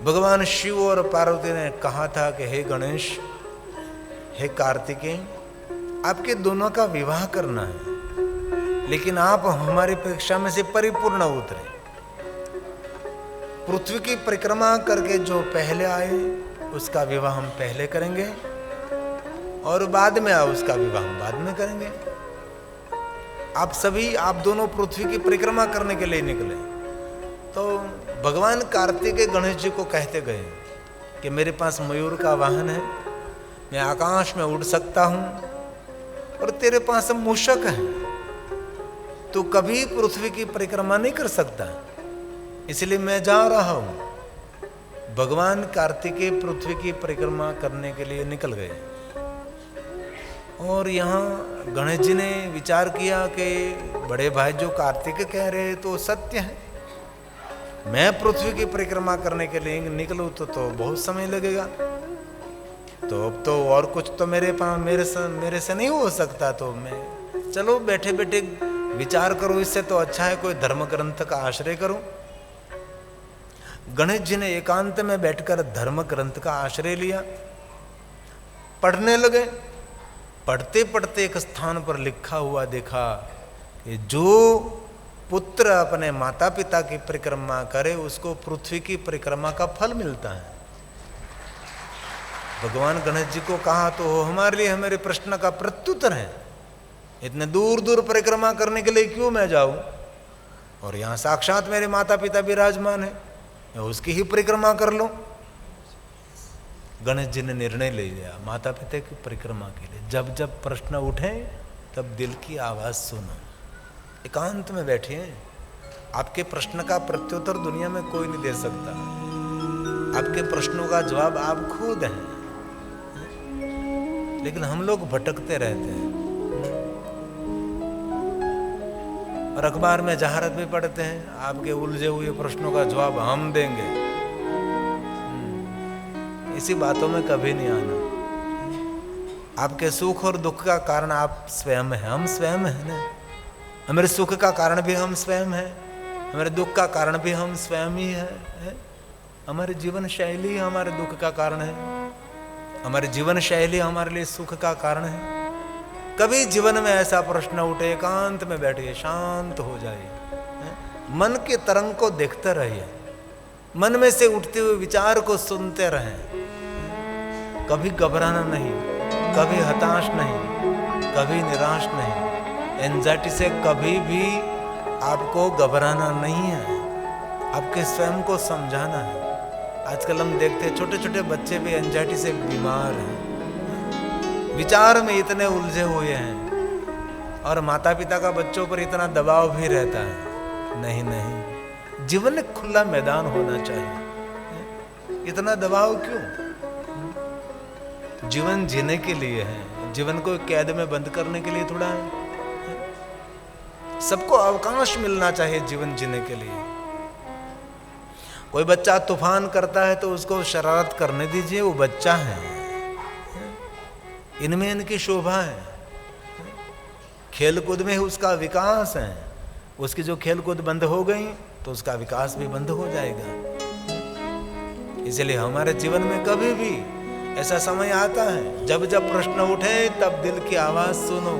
भगवान शिव और पार्वती ने कहा था कि हे गणेश, हे कार्तिकेय, आपके दोनों का विवाह करना है, लेकिन आप हमारी परीक्षा में से परिपूर्ण उतरे। पृथ्वी की परिक्रमा करके जो पहले आए उसका विवाह हम पहले करेंगे, और बाद में आए उसका विवाह हम बाद में करेंगे। आप दोनों पृथ्वी की परिक्रमा करने के लिए निकले। तो भगवान कार्तिकेय गणेश जी को कहते गए कि मेरे पास मयूर का वाहन है, मैं आकाश में उड़ सकता हूं, और तेरे पास मूषक है, तू कभी पृथ्वी की परिक्रमा नहीं कर सकता, इसलिए मैं जा रहा हूं। भगवान कार्तिकेय पृथ्वी की परिक्रमा करने के लिए निकल गए। और यहाँ गणेश जी ने विचार किया कि बड़े भाई जो कार्तिकेय कह रहे हैं तो सत्य है, मैं पृथ्वी की परिक्रमा करने के लिए निकलूं तो बहुत समय लगेगा, तो अब तो और कुछ तो मेरे से नहीं हो सकता, तो मैं चलो बैठे बैठे विचार करूं, इससे तो अच्छा है कोई धर्म ग्रंथ का आश्रय करूं। गणेश जी ने एकांत में बैठकर धर्म ग्रंथ का आश्रय लिया, पढ़ने लगे। पढ़ते पढ़ते एक स्थान पर लिखा हुआ देखा कि जो पुत्र अपने माता पिता की परिक्रमा करे उसको पृथ्वी की परिक्रमा का फल मिलता है। भगवान गणेश जी को कहा तो हमारे लिए हमारे प्रश्न का प्रत्युत्तर है, इतने दूर दूर परिक्रमा करने के लिए क्यों मैं जाऊं, और यहां साक्षात मेरे माता पिता विराजमान है, मैं उसकी ही परिक्रमा कर लूं। गणेश जी ने निर्णय ले लिया माता पिता की परिक्रमा के लिए। जब जब प्रश्न उठे तब दिल की आवाज सुनो, एकांत में बैठिए। आपके प्रश्न का प्रत्युत्तर दुनिया में कोई नहीं दे सकता, आपके प्रश्नों का जवाब आप खुद हैं, लेकिन हम लोग भटकते रहते हैं और अखबार में जाहिरात भी पढ़ते हैं, आपके उलझे हुए प्रश्नों का जवाब हम देंगे। इसी बातों में कभी नहीं आना। आपके सुख और दुख का कारण आप स्वयं हैं, हम स्वयं हैं ना। हमारे सुख का कारण भी हम स्वयं हैं, हमारे दुख का कारण भी हम स्वयं ही है। हमारी जीवन शैली हमारे दुख का कारण है, हमारी जीवन शैली हमारे लिए सुख का कारण है। कभी जीवन में ऐसा प्रश्न उठे, एकांत में बैठिए, शांत हो जाइए, मन के तरंग को देखते रहिए, मन में से उठते हुए विचार को सुनते रहें। कभी घबराना नहीं, कभी हताश नहीं, कभी निराश नहीं। एंजाइटी से कभी भी आपको घबराना नहीं है, आपके स्वयं को समझाना है। आजकल हम देखते हैं छोटे छोटे बच्चे भी एंजाइटी से बीमार हैं, विचार में इतने उलझे हुए हैं, और माता पिता का बच्चों पर इतना दबाव भी रहता है। नहीं नहीं, जीवन एक खुला मैदान होना चाहिए, इतना दबाव क्यों? जीवन जीने के लिए है, जीवन को कैद में बंद करने के लिए थोड़ा है। सबको अवकाश मिलना चाहिए जीवन जीने के लिए। कोई बच्चा तूफान करता है तो उसको शरारत करने दीजिए, वो बच्चा है, इनमें इनकी शोभा है। खेलकूद में उसका विकास है, उसकी जो खेलकूद बंद हो गई तो उसका विकास भी बंद हो जाएगा। इसलिए हमारे जीवन में कभी भी ऐसा समय आता है जब जब प्रश्न उठे तब दिल की आवाज सुनो,